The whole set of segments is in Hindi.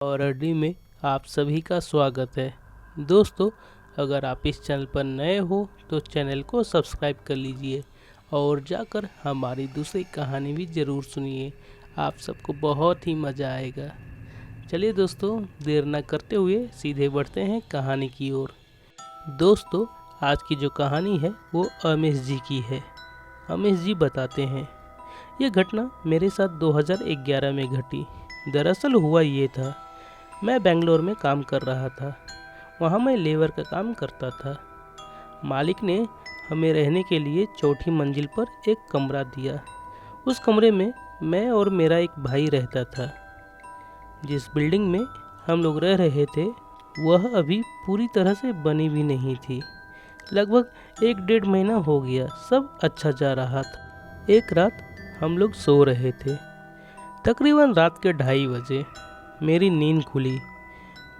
और अड्डी में आप सभी का स्वागत है। दोस्तों, अगर आप इस चैनल पर नए हो तो चैनल को सब्सक्राइब कर लीजिए और जाकर हमारी दूसरी कहानी भी ज़रूर सुनिए। आप सबको बहुत ही मज़ा आएगा। चलिए दोस्तों, देर न करते हुए सीधे बढ़ते हैं कहानी की ओर। दोस्तों, आज की जो कहानी है वो अमेश जी की है। अमेश जी बताते हैं, ये घटना मेरे साथ 2011 में घटी। दरअसल हुआ ये था, मैं बेंगलोर में काम कर रहा था। वहाँ मैं लेबर का काम करता था। मालिक ने हमें रहने के लिए चौथी मंजिल पर एक कमरा दिया। उस कमरे में मैं और मेरा एक भाई रहता था। जिस बिल्डिंग में हम लोग रह रहे थे वह अभी पूरी तरह से बनी भी नहीं थी। लगभग 1-1.5 महीना हो गया, सब अच्छा जा रहा था। एक रात हम लोग सो रहे थे। तकरीबन रात के 2:30 बजे मेरी नींद खुली।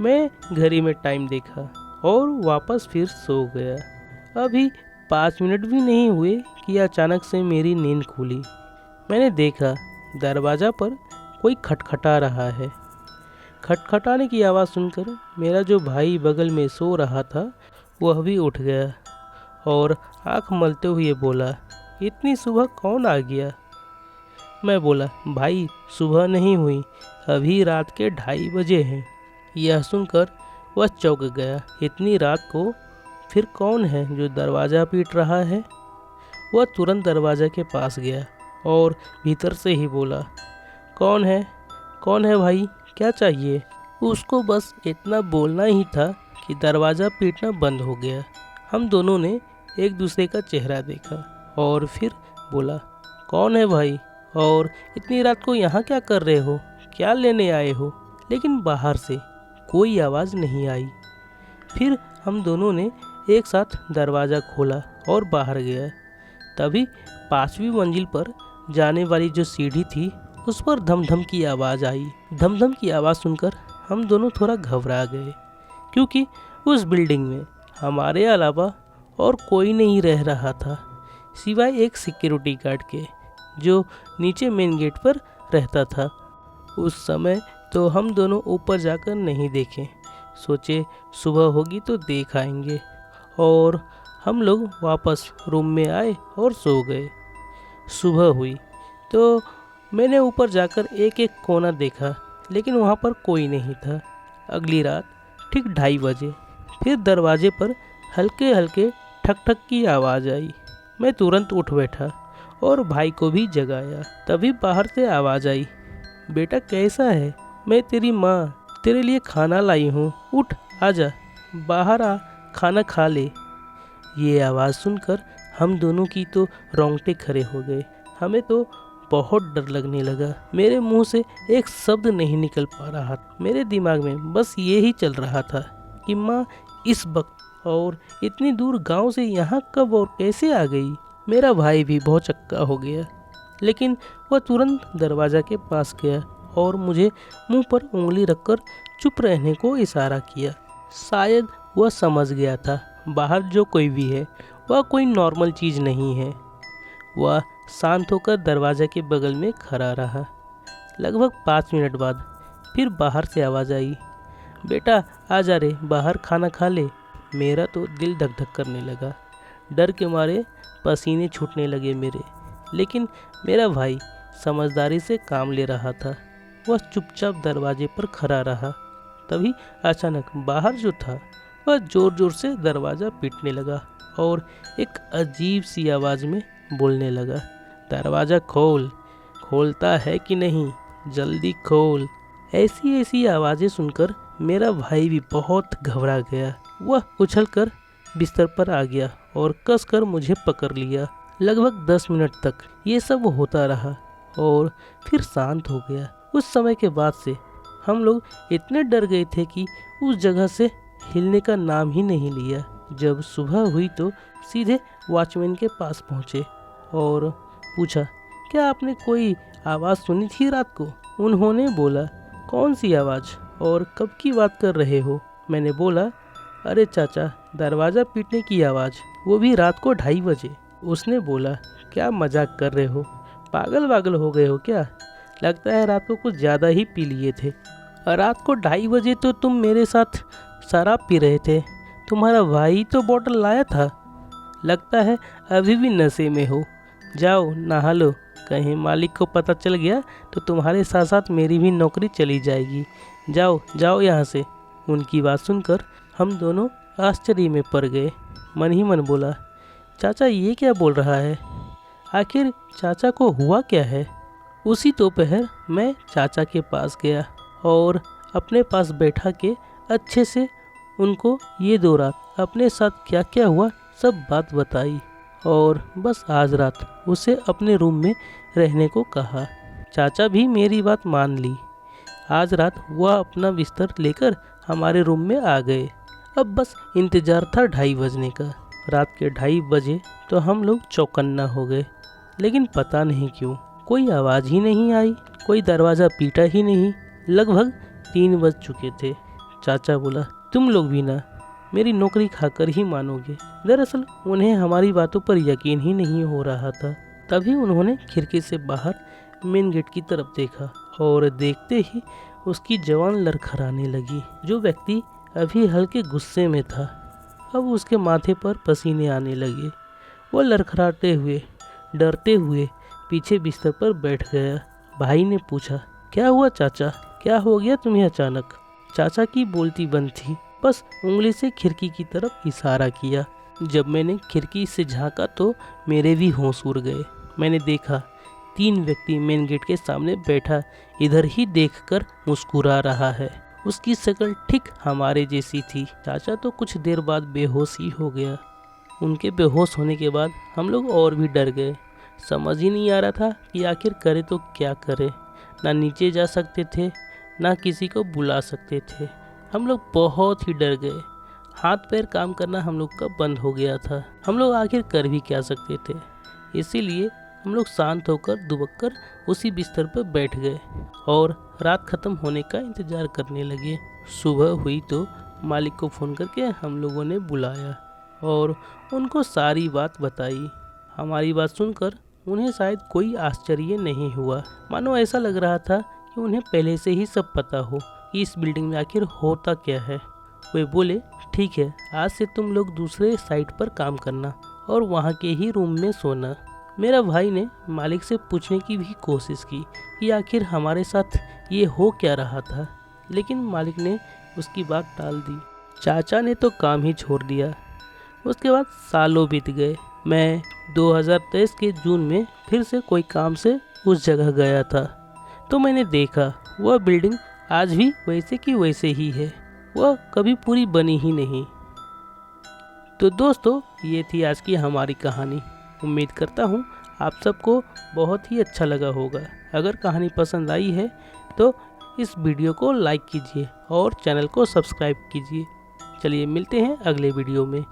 मैं घड़ी में टाइम देखा और वापस फिर सो गया। अभी 5 मिनट भी नहीं हुए कि अचानक से मेरी नींद खुली। मैंने देखा दरवाज़ा पर कोई खटखटा रहा है। खटखटाने की आवाज़ सुनकर मेरा जो भाई बगल में सो रहा था वह भी उठ गया और आँख मलते हुए बोला, इतनी सुबह कौन आ गया? मैं बोला, भाई सुबह नहीं हुई, अभी रात के 2:30 बजे हैं। यह सुनकर वह चौंक गया। इतनी रात को फिर कौन है जो दरवाज़ा पीट रहा है? वह तुरंत दरवाज़ा के पास गया और भीतर से ही बोला, कौन है? कौन है भाई, क्या चाहिए? उसको बस इतना बोलना ही था कि दरवाज़ा पीटना बंद हो गया। हम दोनों ने एक दूसरे का चेहरा देखा और फिर बोला, कौन है भाई? और इतनी रात को यहाँ क्या कर रहे हो? क्या लेने आए हो? लेकिन बाहर से कोई आवाज़ नहीं आई। फिर हम दोनों ने एक साथ दरवाज़ा खोला और बाहर गया। तभी 5वीं मंजिल पर जाने वाली जो सीढ़ी थी उस पर धम-धम की आवाज़ आई। धम-धम की आवाज़ सुनकर हम दोनों थोड़ा घबरा गए, क्योंकि उस बिल्डिंग में हमारे अलावा और कोई नहीं रह रहा था सिवाय एक सिक्योरिटी गार्ड के, जो नीचे मेन गेट पर रहता था। उस समय तो हम दोनों ऊपर जाकर नहीं देखे, सोचे सुबह होगी तो देख आएंगे। और हम लोग वापस रूम में आए और सो गए। सुबह हुई तो मैंने ऊपर जाकर एक एक कोना देखा, लेकिन वहाँ पर कोई नहीं था। अगली रात ठीक 2:30 बजे फिर दरवाजे पर हल्के हल्के ठक ठक की आवाज़ आई। मैं तुरंत उठ बैठा और भाई को भी जगाया। तभी बाहर से आवाज़ आई, बेटा कैसा है? मैं तेरी माँ तेरे लिए खाना लाई हूँ, उठ आजा, बाहर आ, खाना खा ले। ये आवाज़ सुनकर हम दोनों की तो रोंगटे खड़े हो गए। हमें तो बहुत डर लगने लगा। मेरे मुंह से एक शब्द नहीं निकल पा रहा। मेरे दिमाग में बस ये ही चल रहा था कि माँ इस वक्त और इतनी दूर गांव से यहाँ कब और कैसे आ गई। मेरा भाई भी बहुत चक्का हो गया, लेकिन वह तुरंत दरवाज़ा के पास गया और मुझे मुंह पर उंगली रखकर चुप रहने को इशारा किया। शायद वह समझ गया था बाहर जो कोई भी है वह कोई नॉर्मल चीज़ नहीं है। वह शांत होकर दरवाज़ा के बगल में खड़ा रहा। लगभग 5 मिनट बाद फिर बाहर से आवाज़ आई, बेटा आजा रे, बाहर खाना खा ले। मेरा तो दिल धक धक करने लगा। डर के मारे पसीने छूटने लगे मेरे। लेकिन मेरा भाई समझदारी से काम ले रहा था। वह चुपचाप दरवाजे पर खड़ा रहा। तभी अचानक बाहर जो था वह ज़ोर ज़ोर से दरवाज़ा पीटने लगा और एक अजीब सी आवाज़ में बोलने लगा, दरवाज़ा खोल, खोलता है कि नहीं, जल्दी खोल। ऐसी ऐसी आवाज़ें सुनकर मेरा भाई भी बहुत घबरा गया। वह उछलकर बिस्तर पर आ गया और कसकर मुझे पकड़ लिया। लगभग 10 मिनट तक ये सब होता रहा और फिर शांत हो गया। उस समय के बाद से हम लोग इतने डर गए थे कि उस जगह से हिलने का नाम ही नहीं लिया। जब सुबह हुई तो सीधे वॉचमैन के पास पहुँचे और पूछा, क्या आपने कोई आवाज़ सुनी थी रात को? उन्होंने बोला, कौन सी आवाज़ और कब की बात कर रहे हो? मैंने बोला, अरे चाचा, दरवाज़ा पीटने की आवाज़, वो भी रात को 2:30 बजे। उसने बोला, क्या मजाक कर रहे हो? पागल वागल हो गए हो क्या? लगता है रात को कुछ ज़्यादा ही पी लिए थे। रात को 2:30 बजे तो तुम मेरे साथ शराब पी रहे थे। तुम्हारा भाई तो बोतल लाया था। लगता है अभी भी नशे में हो। जाओ नहा लो, कहीं मालिक को पता चल गया तो तुम्हारे साथ साथ मेरी भी नौकरी चली जाएगी। जाओ जाओ यहाँ से। उनकी बात सुनकर हम दोनों आश्चर्य में पड़ गए। मन ही मन बोला, चाचा ये क्या बोल रहा है? आखिर चाचा को हुआ क्या है? उसी दोपहर मैं चाचा के पास गया और अपने पास बैठा के अच्छे से उनको ये 2 रात अपने साथ क्या क्या हुआ सब बात बताई और बस आज रात उसे अपने रूम में रहने को कहा। चाचा भी मेरी बात मान ली। आज रात वह अपना बिस्तर लेकर हमारे रूम में आ गए। अब बस इंतज़ार था 2:30 बजने का। रात के 2:30 बजे तो हम लोग चौकन्ना हो गए, लेकिन पता नहीं क्यों कोई आवाज़ ही नहीं आई, कोई दरवाज़ा पीटा ही नहीं। लगभग 3 बज चुके थे। चाचा बोला, तुम लोग भी ना मेरी नौकरी खाकर ही मानोगे। दरअसल उन्हें हमारी बातों पर यकीन ही नहीं हो रहा था। तभी उन्होंने खिड़की से बाहर मेन गेट की तरफ देखा और देखते ही उसकी जवान लड़खड़ाने लगी। जो व्यक्ति अभी हल्के गुस्से में था, अब उसके माथे पर पसीने आने लगे। वो लड़खड़ाते हुए, डरते हुए पीछे बिस्तर पर बैठ गया। भाई ने पूछा, क्या हुआ चाचा, क्या हो गया तुम्हें अचानक? चाचा की बोलती बंद थी, बस उंगली से खिड़की की तरफ इशारा किया। जब मैंने खिड़की से झांका तो मेरे भी होश उड़ गए। मैंने देखा 3 व्यक्ति मेन गेट के सामने बैठा इधर ही देखकर मुस्कुरा रहा है। उसकी शक्ल ठीक हमारे जैसी थी। चाचा तो कुछ देर बाद बेहोश ही हो गया। उनके बेहोश होने के बाद हम लोग और भी डर गए। समझ ही नहीं आ रहा था कि आखिर करे तो क्या करे। ना नीचे जा सकते थे, ना किसी को बुला सकते थे। हम लोग बहुत ही डर गए। हाथ पैर काम करना हम लोग का बंद हो गया था। हम लोग आखिर कर भी क्या सकते थे। इसीलिए हम लोग शांत होकर दुबक कर उसी बिस्तर पर बैठ गए और रात ख़त्म होने का इंतज़ार करने लगे। सुबह हुई तो मालिक को फ़ोन करके हम लोगों ने बुलाया और उनको सारी बात बताई। हमारी बात सुनकर उन्हें शायद कोई आश्चर्य नहीं हुआ। मानो ऐसा लग रहा था कि उन्हें पहले से ही सब पता हो कि इस बिल्डिंग में आखिर होता क्या है। वे बोले, ठीक है, आज से तुम लोग दूसरे साइट पर काम करना और वहाँ के ही रूम में सोना। मेरा भाई ने मालिक से पूछने की भी कोशिश की कि आखिर हमारे साथ ये हो क्या रहा था, लेकिन मालिक ने उसकी बात टाल दी। चाचा ने तो काम ही छोड़ दिया। उसके बाद सालों बीत गए। मैं 2023 के जून में फिर से कोई काम से उस जगह गया था तो मैंने देखा वह बिल्डिंग आज भी वैसे की वैसे ही है। वह कभी पूरी बनी ही नहीं। तो दोस्तों, ये थी आज की हमारी कहानी। उम्मीद करता हूँ आप सबको बहुत ही अच्छा लगा होगा। अगर कहानी पसंद आई है तो इस वीडियो को लाइक कीजिए और चैनल को सब्सक्राइब कीजिए। चलिए मिलते हैं अगले वीडियो में।